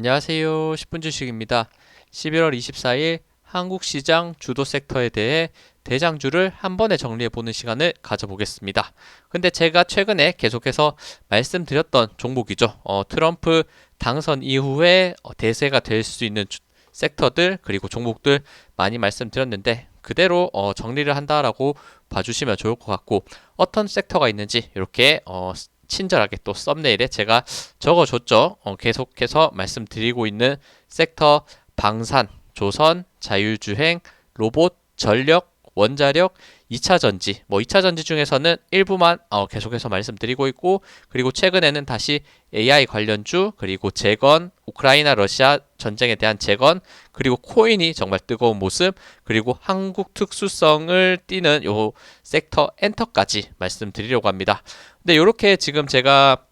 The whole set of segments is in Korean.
안녕하세요. 10분 주식입니다. 11월 24일 한국 시장 주도 섹터에 대해 대장주를 한 번에 정리해 보는 시간을 가져보겠습니다. 근데 제가 최근에 계속해서 말씀드렸던 종목이죠. 트럼프 당선 이후에 대세가 될 수 있는 섹터들 그리고 종목들 많이 말씀드렸는데 그대로 정리를 한다라고 봐주시면 좋을 것 같고, 어떤 섹터가 있는지 이렇게 친절하게 또 썸네일에 제가 적어줬죠. 계속해서 말씀드리고 있는 섹터: 방산, 조선, 자율주행, 로봇, 전력, 원자력, 2차 전지. 2차 전지 중에서는 일부만 계속해서 말씀드리고 있고, 그리고 최근에는 다시 AI 관련주, 그리고 재건, 우크라이나 러시아 전쟁에 대한 재건, 그리고 코인이 정말 뜨거운 모습, 그리고 한국 특수성을 띠는 요 섹터 엔터까지 말씀드리려고 합니다. 근데 이렇게 지금 제가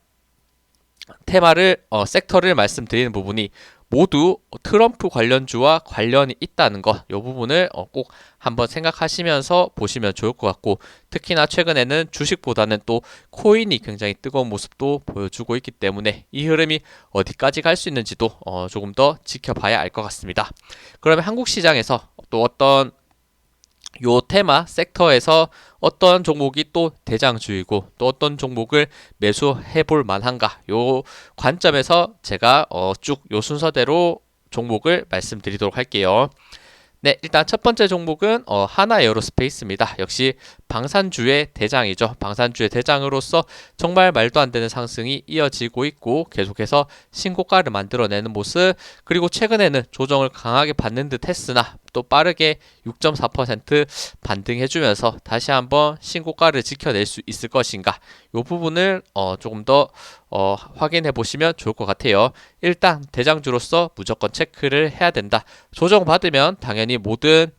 테마를 섹터를 말씀드리는 부분이 모두 트럼프 관련주와 관련이 있다는 것, 이 부분을 꼭 한번 생각하시면서 보시면 좋을 것 같고, 특히나 최근에는 주식보다는 또 코인이 굉장히 뜨거운 모습도 보여주고 있기 때문에 이 흐름이 어디까지 갈 수 있는지도 조금 더 지켜봐야 알 것 같습니다. 그러면 한국 시장에서 또 어떤 요 테마 섹터에서 어떤 종목이 또 대장주이고 또 어떤 종목을 매수해 볼 만한가, 요 관점에서 제가 쭉 요 순서대로 종목을 말씀드리도록 할게요. 네, 일단 첫 번째 종목은 하나에어로스페이스입니다. 역시 방산주의 대장이죠. 방산주의 대장으로서 정말 말도 안 되는 상승이 이어지고 있고 계속해서 신고가를 만들어내는 모습, 그리고 최근에는 조정을 강하게 받는 듯 했으나 또 빠르게 6.4% 반등해주면서 다시 한번 신고가를 지켜낼 수 있을 것인가, 이 부분을 조금 더 확인해 보시면 좋을 것 같아요. 일단 대장주로서 무조건 체크를 해야 된다. 조정받으면 당연히 모든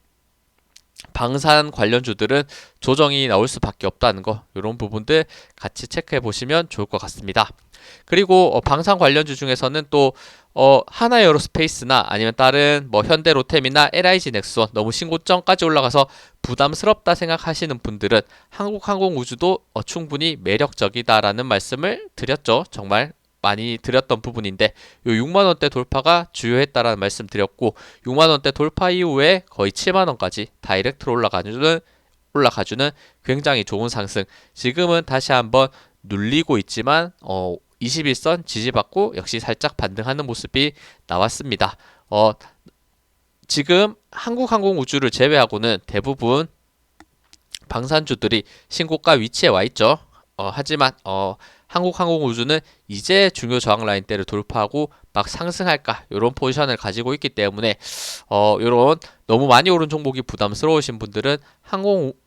방산 관련주들은 조정이 나올 수밖에 없다는 거, 이런 부분들 같이 체크해 보시면 좋을 것 같습니다. 그리고 방산 관련주 중에서는 또 하나에어로스페이스나 아니면 다른 현대로템이나 LIG 넥스원, 너무 신고점까지 올라가서 부담스럽다 생각하시는 분들은 한국항공우주도 충분히 매력적이다라는 말씀을 드렸죠. 정말 많이 드렸던 부분인데, 요 6만원대 돌파가 주요했다라는 말씀 드렸고, 6만원대 돌파 이후에 거의 7만원까지 다이렉트로 올라가주는 굉장히 좋은 상승. 지금은 다시 한번 눌리고 있지만 21선 지지받고 역시 살짝 반등하는 모습이 나왔습니다. 지금 한국항공우주를 제외하고는 대부분 방산주들이 신고가 위치에 와 있죠. 하지만 한국항공우주는 이제 중요 저항 라인대를 돌파하고 막 상승할까, 이런 포지션을 가지고 있기 때문에 이런 너무 많이 오른 종목이 부담스러우신 분들은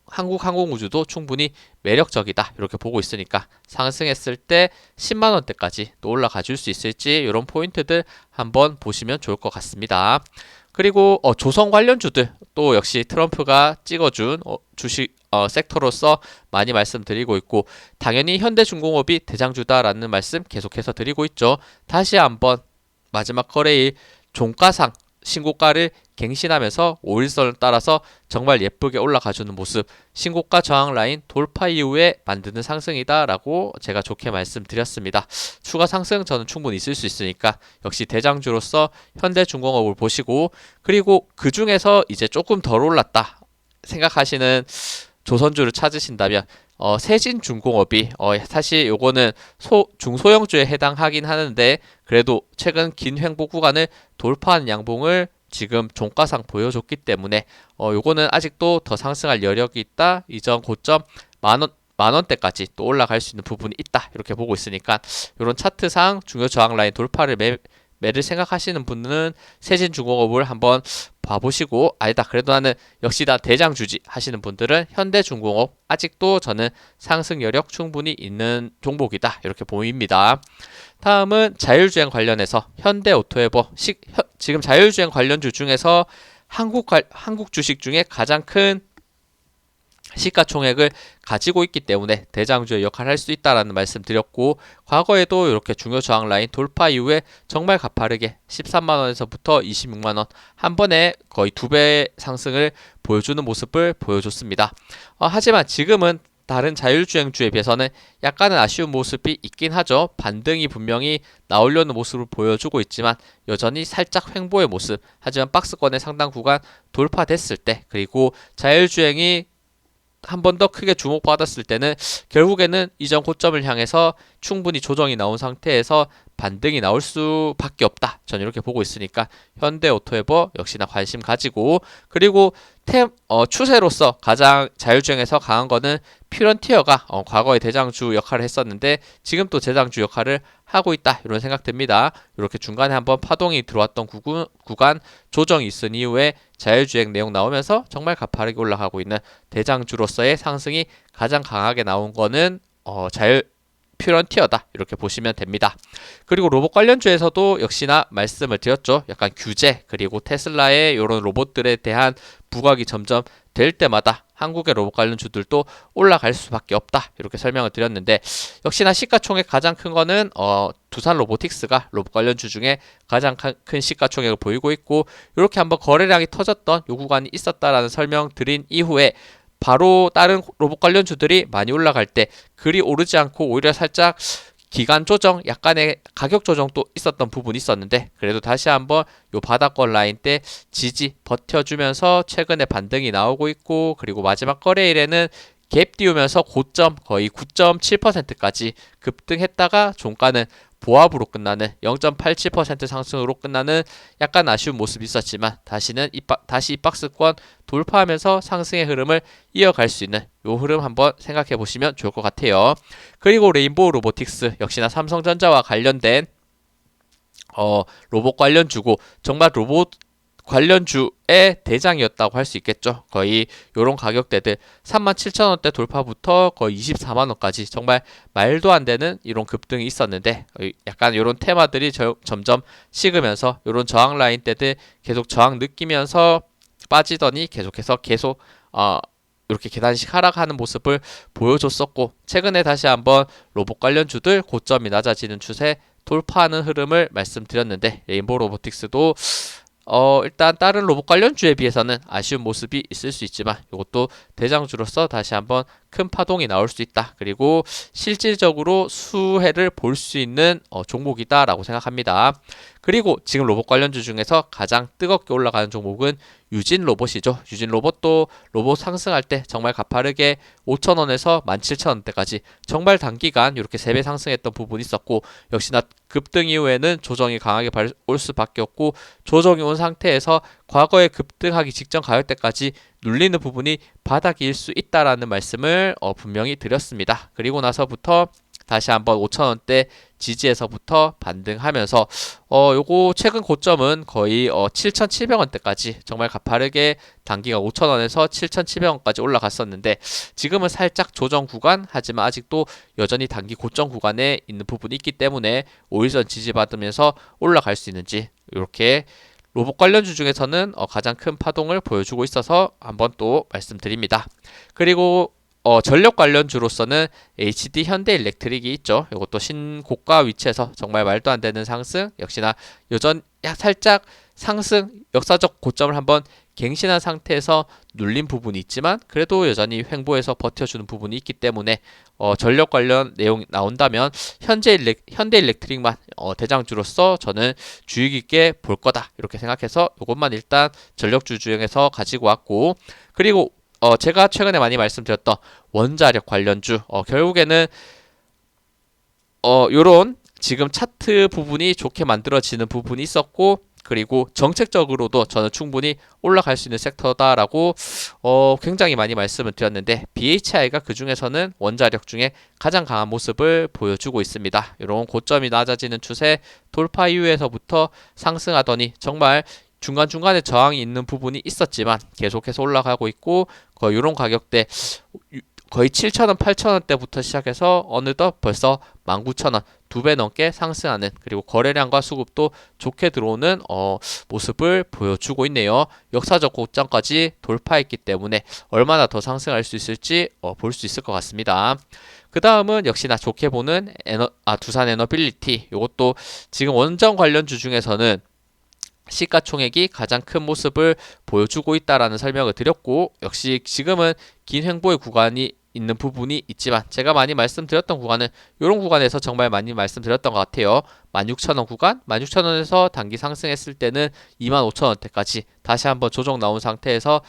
한국항공우주도 충분히 매력적이다 이렇게 보고 있으니까, 상승했을 때 10만원대까지 또 올라가 줄 수 있을지 이런 포인트들 한번 보시면 좋을 것 같습니다. 그리고 조선 관련주들 또 역시 트럼프가 찍어준 주식 섹터로서 많이 말씀드리고 있고, 당연히 현대중공업이 대장주다라는 말씀 계속해서 드리고 있죠. 다시 한번 마지막 거래일 종가상 신고가를 갱신하면서 5일선을 따라서 정말 예쁘게 올라가주는 모습, 신고가 저항 라인 돌파 이후에 만드는 상승이다라고 제가 좋게 말씀드렸습니다. 추가 상승 저는 충분히 있을 수 있으니까 역시 대장주로서 현대중공업을 보시고, 그리고 그 중에서 이제 조금 덜 올랐다 생각하시는 조선주를 찾으신다면 세진중공업이 사실 요거는 중소형주에 해당하긴 하는데, 그래도 최근 긴 횡보 구간을 돌파한 양봉을 지금 종가상 보여줬기 때문에 요거는 아직도 더 상승할 여력이 있다. 이전 고점 만원대까지 또 올라갈 수 있는 부분이 있다 이렇게 보고 있으니까, 이런 차트상 중요 저항 라인 돌파를 매를 생각하시는 분은 세진중공업을 한번 봐보시고, 아니다 그래도 나는 역시 다 대장주지 하시는 분들은 현대중공업 아직도 저는 상승 여력 충분히 있는 종목이다 이렇게 보입니다. 다음은 자율주행 관련해서 현대오토에버, 지금 자율주행 관련주 중에서 한국 주식 중에 가장 큰 시가총액을 가지고 있기 때문에 대장주의 역할을 할 수 있다라는 말씀 드렸고, 과거에도 이렇게 중요 저항 라인 돌파 이후에 정말 가파르게 13만원에서부터 26만원 한 번에 거의 2배 상승을 보여주는 모습을 보여줬습니다. 하지만 지금은 다른 자율주행주에 비해서는 약간은 아쉬운 모습이 있긴 하죠. 반등이 분명히 나오려는 모습을 보여주고 있지만 여전히 살짝 횡보의 모습. 하지만 박스권의 상당 구간 돌파됐을 때, 그리고 자율주행이 한 번 더 크게 주목받았을 때는 결국에는 이전 고점을 향해서 충분히 조정이 나온 상태에서 반등이 나올 수밖에 없다. 저는 이렇게 보고 있으니까 현대오토에버 역시나 관심 가지고, 그리고 추세로서 가장 자율주행에서 강한 거는 퓨런티어가 과거에 대장주 역할을 했었는데 지금 또 대장주 역할을 하고 있다, 이런 생각 듭니다. 이렇게 중간에 한번 파동이 들어왔던 구간 조정이 있은 이후에 자율주행 내용 나오면서 정말 가파르게 올라가고 있는 대장주로서의 상승이 가장 강하게 나온 거는 퓨런티어다, 이렇게 보시면 됩니다. 그리고 로봇 관련주에서도 역시나 말씀을 드렸죠. 약간 규제, 그리고 테슬라의 이런 로봇들에 대한 부각이 점점 될 때마다 한국의 로봇 관련주들도 올라갈 수밖에 없다, 이렇게 설명을 드렸는데, 역시나 시가총액 가장 큰 거는 두산 로보틱스가 로봇 관련주 중에 가장 큰 시가총액을 보이고 있고, 이렇게 한번 거래량이 터졌던 요 구간이 있었다라는 설명 드린 이후에 바로 다른 로봇 관련주들이 많이 올라갈 때 그리 오르지 않고 오히려 살짝 기간 조정, 약간의 가격 조정도 있었던 부분이 있었는데, 그래도 다시 한번 요 바닥권 라인 때 지지 버텨주면서 최근에 반등이 나오고 있고, 그리고 마지막 거래일에는 갭 띄우면서 고점 거의 9.7%까지 급등했다가 종가는 보합으로 끝나는 0.87% 상승으로 끝나는 약간 아쉬운 모습이 있었지만 다시 이 박스권 돌파하면서 상승의 흐름을 이어갈 수 있는 요 흐름 한번 생각해 보시면 좋을 것 같아요. 그리고 레인보우 로보틱스 역시나 삼성전자와 관련된 로봇 관련주고, 정말 로봇 관련주의 대장이었다고 할 수 있겠죠. 거의 요런 가격대들 37,000원대 돌파부터 거의 24만원까지 정말 말도 안 되는 이런 급등이 있었는데, 약간 요런 테마들이 점점 식으면서 요런 저항 라인대들 계속 저항 느끼면서 빠지더니 계속 이렇게 계단식 하락하는 모습을 보여줬었고, 최근에 다시 한번 로봇 관련주들 고점이 낮아지는 추세 돌파하는 흐름을 말씀드렸는데, 레인보우 로보틱스도 일단 다른 로봇 관련주에 비해서는 아쉬운 모습이 있을 수 있지만 이것도 대장주로서 다시 한번 큰 파동이 나올 수 있다. 그리고 실질적으로 수혜를 볼 수 있는 종목이다라고 생각합니다. 그리고 지금 로봇 관련주 중에서 가장 뜨겁게 올라가는 종목은 유진 로봇이죠. 유진 로봇도 로봇 상승할 때 정말 가파르게 5,000원에서 17,000원대까지 정말 단기간 이렇게 3배 상승했던 부분이 있었고, 역시나 급등 이후에는 조정이 강하게 올 수밖에 없고, 조정이 온 상태에서 과거에 급등하기 직전 가격대까지 눌리는 부분이 바닥일 수 있다라는 말씀을 분명히 드렸습니다. 그리고 나서부터 다시 한번 5,000원대 지지에서부터 반등하면서 요거 최근 고점은 거의 7,700원대까지 정말 가파르게 단기가 5,000원에서 7,700원까지 올라갔었는데, 지금은 살짝 조정 구간, 하지만 아직도 여전히 단기 고점 구간에 있는 부분이 있기 때문에 5일선 지지받으면서 올라갈 수 있는지, 이렇게 로봇 관련주 중에서는 가장 큰 파동을 보여주고 있어서 한번 또 말씀드립니다. 그리고 전력 관련주로서는 HD 현대일렉트릭이 있죠. 이것도 신고가 위치에서 정말 말도 안 되는 상승, 역시나 살짝 상승 역사적 고점을 한번 갱신한 상태에서 눌린 부분이 있지만 그래도 여전히 횡보해서 버텨주는 부분이 있기 때문에 전력 관련 내용 나온다면 현대일렉트릭만 대장주로서 저는 주의 깊게 볼 거다, 이렇게 생각해서 이것만 일단 전력주 중에서 가지고 왔고, 그리고 제가 최근에 많이 말씀드렸던 원자력 관련주, 결국에는 요런 지금 차트 부분이 좋게 만들어지는 부분이 있었고, 그리고 정책적으로도 저는 충분히 올라갈 수 있는 섹터다라고 굉장히 많이 말씀을 드렸는데, BHI가 그 중에서는 원자력 중에 가장 강한 모습을 보여주고 있습니다. 이런 고점이 낮아지는 추세 돌파 이후에서부터 상승하더니 정말 중간중간에 저항이 있는 부분이 있었지만 계속해서 올라가고 있고, 거의 이런 가격대 거의 7,000원, 8,000원대부터 시작해서 어느덧 벌써 19,000원, 2배 넘게 상승하는, 그리고 거래량과 수급도 좋게 들어오는 모습을 보여주고 있네요. 역사적 고점까지 돌파했기 때문에 얼마나 더 상승할 수 있을지 볼 수 있을 것 같습니다. 그 다음은 역시나 좋게 보는 두산 에너빌리티, 이것도 지금 원전 관련주 중에서는 시가총액이 가장 큰 모습을 보여주고 있다라는 설명을 드렸고, 역시 지금은 긴 횡보의 구간이 있는 부분이 있지만 제가 많이 말씀드렸던 구간은 이런 구간에서 정말 많이 말씀드렸던 것 같아요. 16,000원 구간, 16,000원에서 단기 상승했을 때는 25,000원대까지 다시 한번 조정 나온 상태에서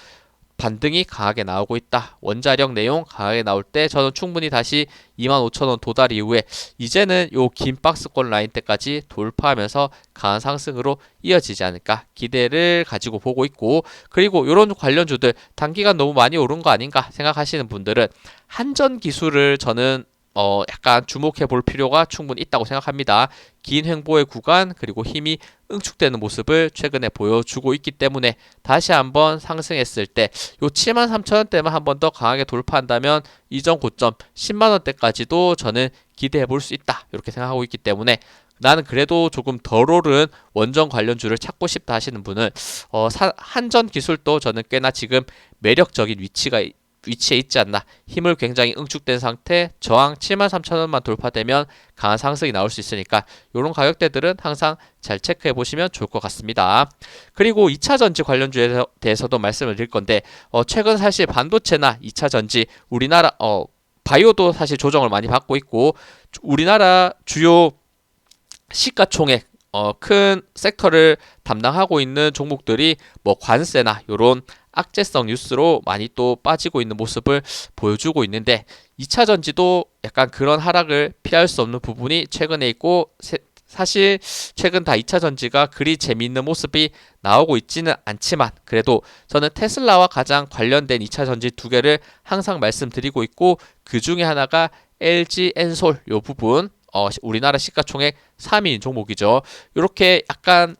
반등이 강하게 나오고 있다. 원자력 내용 강하게 나올 때 저는 충분히 다시 25,000원 도달 이후에 이제는 요 긴 박스권 라인 때까지 돌파하면서 강한 상승으로 이어지지 않을까 기대를 가지고 보고 있고, 그리고 이런 관련주들 단기간 너무 많이 오른 거 아닌가 생각하시는 분들은 한전 기술을 저는 약간 주목해 볼 필요가 충분히 있다고 생각합니다. 긴 횡보의 구간 그리고 힘이 응축되는 모습을 최근에 보여주고 있기 때문에 다시 한번 상승했을 때 요 73,000원대만 한 번 더 강하게 돌파한다면 이전 고점 10만원대까지도 저는 기대해 볼 수 있다 이렇게 생각하고 있기 때문에, 나는 그래도 조금 덜 오른 원전 관련주를 찾고 싶다 하시는 분은 한전 기술도 저는 꽤나 지금 매력적인 위치에 있지 않나. 힘을 굉장히 응축된 상태, 저항 73,000원만 돌파되면 강한 상승이 나올 수 있으니까 이런 가격대들은 항상 잘 체크해 보시면 좋을 것 같습니다. 그리고 2차 전지 관련주에 대해서도 말씀을 드릴 건데, 최근 사실 반도체나 2차 전지, 우리나라 바이오도 사실 조정을 많이 받고 있고, 우리나라 주요 시가총액 큰 섹터를 담당하고 있는 종목들이 뭐 관세나 요런 악재성 뉴스로 많이 또 빠지고 있는 모습을 보여주고 있는데, 2차 전지도 약간 그런 하락을 피할 수 없는 부분이 최근에 있고, 사실 최근 다 2차 전지가 그리 재미있는 모습이 나오고 있지는 않지만 그래도 저는 테슬라와 가장 관련된 2차 전지 두 개를 항상 말씀드리고 있고, 그 중에 하나가 LG 엔솔 요 부분, 우리나라 시가총액 3위인 종목이죠. 이렇게 약간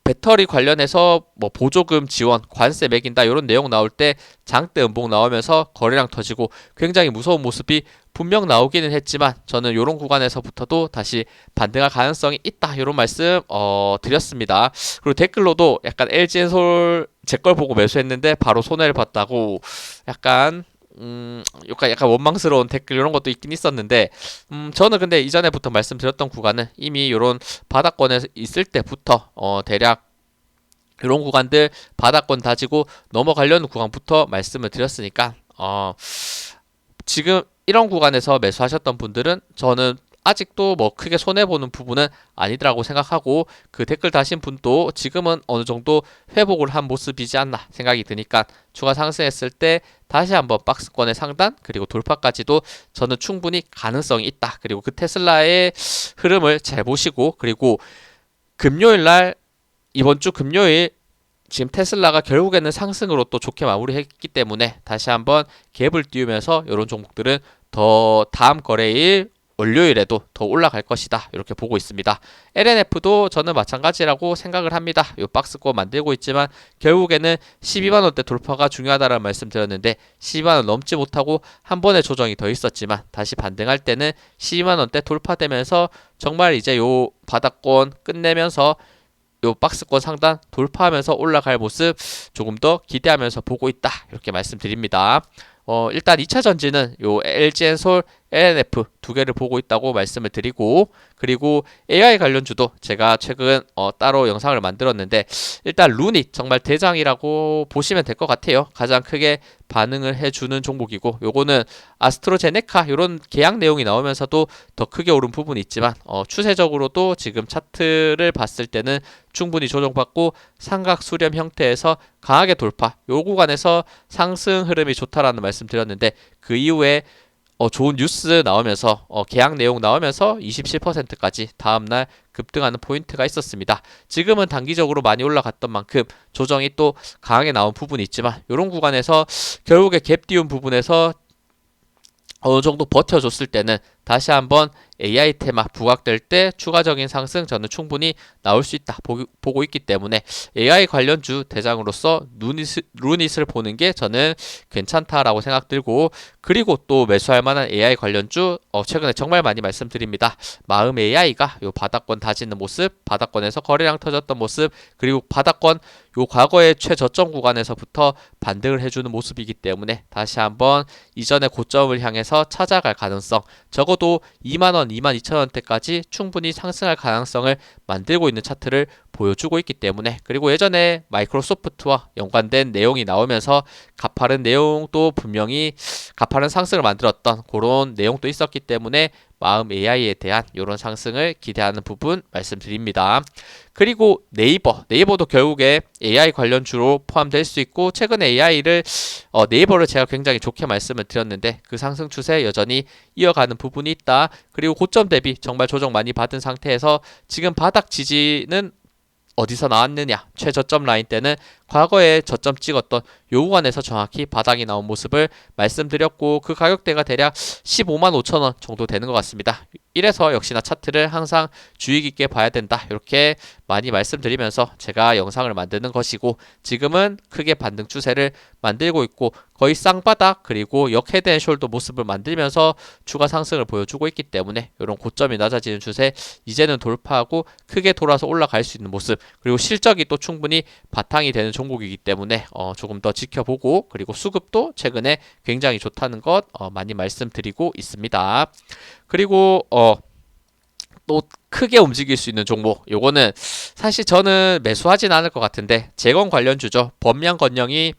배터리 관련해서 뭐 보조금 지원, 관세 매긴다 이런 내용 나올 때 장대 음봉 나오면서 거래량 터지고 굉장히 무서운 모습이 분명 나오기는 했지만 저는 이런 구간에서부터도 다시 반등할 가능성이 있다 이런 말씀 드렸습니다. 그리고 댓글로도 약간 LG엔솔 제 걸 보고 매수했는데 바로 손해를 봤다고 약간 약간 원망스러운 댓글 이런 것도 있긴 있었는데, 저는 근데 이전에부터 말씀드렸던 구간은 이미 이런 바닥권에 있을 때부터 대략 이런 구간들 바닥권 다지고 넘어가려는 구간부터 말씀을 드렸으니까 지금 이런 구간에서 매수하셨던 분들은 저는 아직도 뭐 크게 손해보는 부분은 아니더라고 생각하고, 그 댓글 다신 분도 지금은 어느 정도 회복을 한 모습이지 않나 생각이 드니까 추가 상승했을 때 다시 한번 박스권의 상단 그리고 돌파까지도 저는 충분히 가능성이 있다. 그리고 그 테슬라의 흐름을 잘 보시고, 그리고 금요일 날, 이번 주 금요일 지금 테슬라가 결국에는 상승으로 또 좋게 마무리했기 때문에 다시 한번 갭을 띄우면서 이런 종목들은 더 다음 거래일 월요일에도 더 올라갈 것이다 이렇게 보고 있습니다. LNF도 저는 마찬가지라고 생각을 합니다. 이 박스권 만들고 있지만 결국에는 12만원대 돌파가 중요하다는 말씀 드렸는데 12만원 넘지 못하고 한 번의 조정이 더 있었지만 다시 반등할 때는 12만원대 돌파되면서 정말 이제 요 바닥권 끝내면서 요 박스권 상단 돌파하면서 올라갈 모습 조금 더 기대하면서 보고 있다 이렇게 말씀드립니다. 일단 2차 전지는 요 LG엔솔, LNF 두 개를 보고 있다고 말씀을 드리고, 그리고 AI 관련주도 제가 최근 따로 영상을 만들었는데, 일단 루닛 정말 대장이라고 보시면 될 것 같아요. 가장 크게 반응을 해주는 종목이고, 요거는 아스트로제네카 이런 계약 내용이 나오면서도 더 크게 오른 부분이 있지만 추세적으로도 지금 차트를 봤을 때는 충분히 조정받고 삼각 수렴 형태에서 강하게 돌파, 요 구간에서 상승 흐름이 좋다라는 말씀 드렸는데, 그 이후에 좋은 뉴스 나오면서 계약 내용 나오면서 27%까지 다음날 급등하는 포인트가 있었습니다. 지금은 단기적으로 많이 올라갔던 만큼 조정이 또 강하게 나온 부분이 있지만 이런 구간에서 결국에 갭 띄운 부분에서 어느 정도 버텨줬을 때는 다시 한번 AI 테마 부각될 때 추가적인 상승 저는 충분히 나올 수 있다 보고 있기 때문에 AI 관련주 대장으로서 루닛을 보는 게 저는 괜찮다라고 생각 들고, 그리고 또 매수할 만한 AI 관련주 최근에 정말 많이 말씀드립니다. 마음 AI가 요 바닥권 다지는 모습, 바닥권에서 거래량 터졌던 모습, 그리고 바닥권 요 과거의 최저점 구간에서부터 반등을 해주는 모습이기 때문에 다시 한번 이전의 고점을 향해서 찾아갈 가능성, 적어도 적어도 2만원, 22,000원대까지 충분히 상승할 가능성을 만들고 있는 차트를 보여주고 있기 때문에, 그리고 예전에 마이크로소프트와 연관된 내용이 나오면서 가파른 내용도 분명히 가파른 상승을 만들었던 그런 내용도 있었기 때문에 마음 AI에 대한 이런 상승을 기대하는 부분 말씀드립니다. 그리고 네이버도 결국에 AI 관련주로 포함될 수 있고, 최근에 AI를 네이버를 제가 굉장히 좋게 말씀을 드렸는데 그 상승 추세 여전히 이어가는 부분이 있다. 그리고 고점 대비 정말 조정 많이 받은 상태에서 지금 바닥 지지는 어디서 나왔느냐? 최저점 라인 때는 과거에 저점 찍었던 요 구간에서 정확히 바닥이 나온 모습을 말씀드렸고, 그 가격대가 대략 15만 5천 원 정도 되는 것 같습니다. 이래서 역시나 차트를 항상 주의 깊게 봐야 된다, 이렇게 많이 말씀드리면서 제가 영상을 만드는 것이고, 지금은 크게 반등 추세를 만들고 있고 거의 쌍바닥 그리고 역 헤드 앤 숄더 모습을 만들면서 추가 상승을 보여주고 있기 때문에 이런 고점이 낮아지는 추세 이제는 돌파하고 크게 돌아서 올라갈 수 있는 모습, 그리고 실적이 또 충분히 바탕이 되는 종목이기 때문에 조금 더 지켜보고, 그리고 수급도 최근에 굉장히 좋다는 것 많이 말씀드리고 있습니다. 그리고 또 크게 움직일 수 있는 종목, 요거는 사실 저는 매수하진 않을 것 같은데 재건 관련주죠. 범양건영이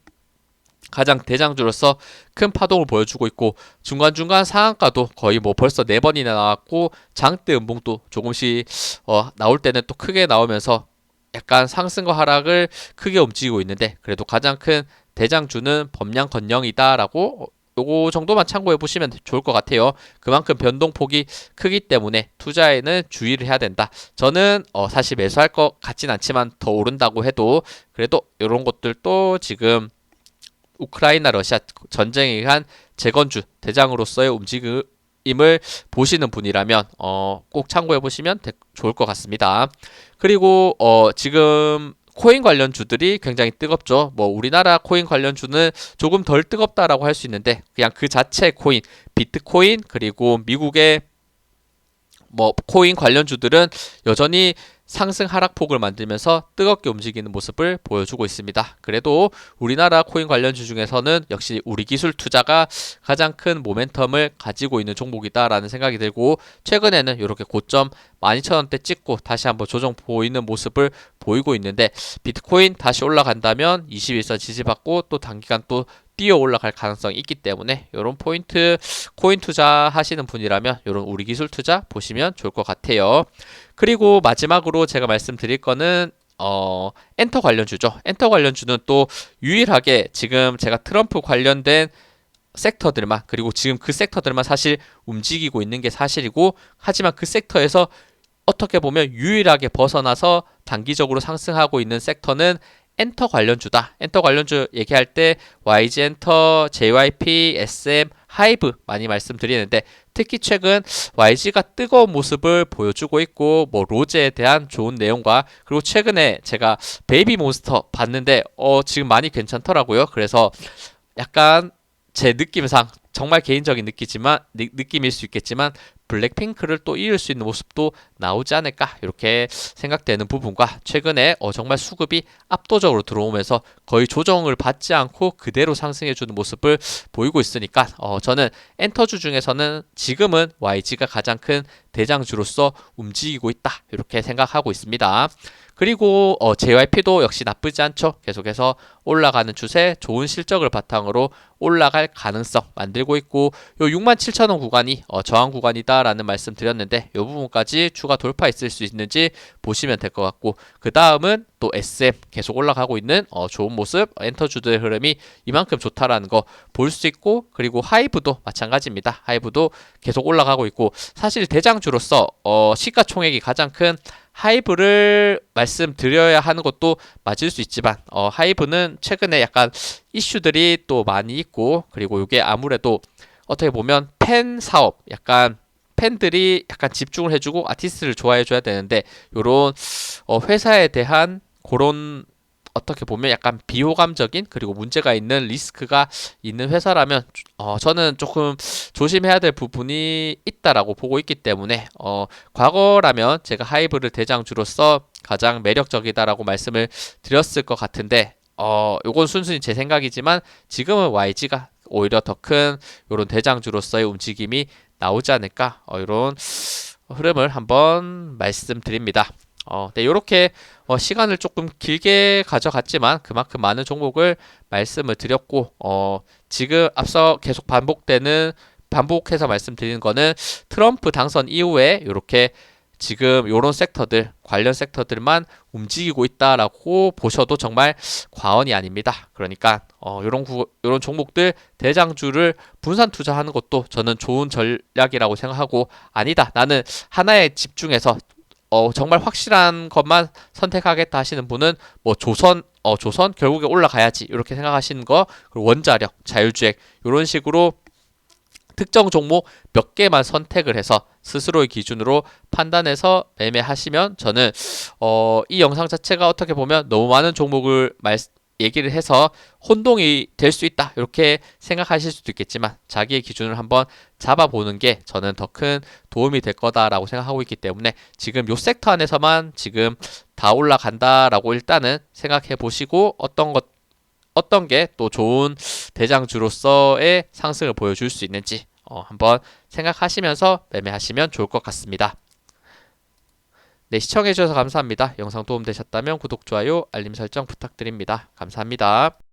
가장 대장주로서 큰 파동을 보여주고 있고, 중간중간 상한가도 거의 뭐 벌써 4번이나 나왔고, 장대 음봉도 조금씩 나올 때는 또 크게 나오면서 약간 상승과 하락을 크게 움직이고 있는데, 그래도 가장 큰 대장주는 범양건영이다라고 요거 정도만 참고해 보시면 좋을 것 같아요. 그만큼 변동폭이 크기 때문에 투자에는 주의를 해야 된다. 저는 사실 매수할 것 같진 않지만 더 오른다고 해도 그래도 이런 것들도 지금 우크라이나 러시아 전쟁에 의한 재건주 대장으로서의 움직임을 보시는 분이라면 꼭 참고해 보시면 좋을 것 같습니다. 그리고 지금 코인 관련주들이 굉장히 뜨겁죠. 뭐 우리나라 코인 관련주는 조금 덜 뜨겁다라고 할 수 있는데, 그냥 그 자체 코인, 비트코인 그리고 미국의 뭐 코인 관련주들은 여전히 상승 하락폭을 만들면서 뜨겁게 움직이는 모습을 보여주고 있습니다. 그래도 우리나라 코인 관련주 중에서는 역시 우리 기술 투자가 가장 큰 모멘텀을 가지고 있는 종목이다라는 생각이 들고, 최근에는 이렇게 고점 12,000원대 찍고 다시 한번 조정 보이는 모습을 보이고 있는데, 비트코인 다시 올라간다면 21선 지지받고 또 단기간 또 뛰어 올라갈 가능성이 있기 때문에 이런 포인트 코인 투자 하시는 분이라면 이런 우리 기술 투자 보시면 좋을 것 같아요. 그리고 마지막으로 제가 말씀드릴 거는 엔터 관련주죠. 엔터 관련주는 또 유일하게 지금 제가 트럼프 관련된 섹터들만, 그리고 지금 그 섹터들만 사실 움직이고 있는 게 사실이고, 하지만 그 섹터에서 어떻게 보면 유일하게 벗어나서 단기적으로 상승하고 있는 섹터는 엔터 관련주다. 엔터 관련주 얘기할 때 YG 엔터, JYP, SM, 하이브 많이 말씀드리는데, 특히 최근 YG가 뜨거운 모습을 보여주고 있고, 뭐 로제에 대한 좋은 내용과, 그리고 최근에 제가 베이비 몬스터 봤는데 지금 많이 괜찮더라고요. 그래서 약간 제 느낌상 정말 개인적인 느낌일 수 있겠지만 블랙핑크를 또 이을 수 있는 모습도 나오지 않을까, 이렇게 생각되는 부분과, 최근에 정말 수급이 압도적으로 들어오면서 거의 조정을 받지 않고 그대로 상승해주는 모습을 보이고 있으니까 저는 엔터주 중에서는 지금은 YG가 가장 큰 대장주로서 움직이고 있다, 이렇게 생각하고 있습니다. 그리고 JYP도 역시 나쁘지 않죠. 계속해서 올라가는 추세, 좋은 실적을 바탕으로 올라갈 가능성 만들고 있고, 요 67,000원 구간이 저항 구간이다라는 말씀 드렸는데, 요 부분까지 추가 돌파 있을 수 있는지 보시면 될 것 같고, 그 다음은 또 SM 계속 올라가고 있는 좋은 모습, 엔터주들의 흐름이 이만큼 좋다라는 거 볼 수 있고, 그리고 하이브도 마찬가지입니다. 하이브도 계속 올라가고 있고, 사실 대장주로서 시가총액이 가장 큰 하이브를 말씀드려야 하는 것도 맞을 수 있지만, 하이브는 최근에 약간 이슈들이 또 많이 있고, 그리고 이게 아무래도 어떻게 보면 팬 사업, 약간 팬들이 약간 집중을 해주고 아티스트를 좋아해줘야 되는데, 요런 회사에 대한 그런 어떻게 보면 약간 비호감적인, 그리고 문제가 있는 리스크가 있는 회사라면 저는 조금 조심해야 될 부분이 있다라고 보고 있기 때문에 과거라면 제가 하이브를 대장주로서 가장 매력적이다라고 말씀을 드렸을 것 같은데, 요건 순순히 제 생각이지만 지금은 YG가 오히려 더 큰 이런 대장주로서의 움직임이 나오지 않을까 이런 흐름을 한번 말씀드립니다. 네, 이렇게 시간을 조금 길게 가져갔지만 그만큼 많은 종목을 말씀을 드렸고 지금 앞서 계속 반복해서 말씀드리는 거는 트럼프 당선 이후에 이렇게 지금 요런 섹터들, 관련 섹터들만 움직이고 있다라고 보셔도 정말 과언이 아닙니다. 그러니까 요런 종목들 대장주를 분산 투자하는 것도 저는 좋은 전략이라고 생각하고, 아니다, 나는 하나에 집중해서 정말 확실한 것만 선택하겠다 하시는 분은 뭐 조선 결국에 올라가야지 이렇게 생각하시는 거, 그리고 원자력, 자율주행 요런 식으로 특정 종목 몇 개만 선택을 해서 스스로의 기준으로 판단해서 매매하시면, 저는 이 영상 자체가 어떻게 보면 너무 많은 종목을 얘기를 해서 혼동이 될 수 있다 이렇게 생각하실 수도 있겠지만, 자기의 기준을 한번 잡아보는 게 저는 더 큰 도움이 될 거다라고 생각하고 있기 때문에, 지금 요 섹터 안에서만 지금 다 올라간다라고 일단은 생각해 보시고, 어떤 게 또 좋은 대장주로서의 상승을 보여줄 수 있는지 한번 생각하시면서 매매하시면 좋을 것 같습니다. 네, 시청해주셔서 감사합니다. 영상 도움되셨다면 구독, 좋아요, 알림 설정 부탁드립니다. 감사합니다.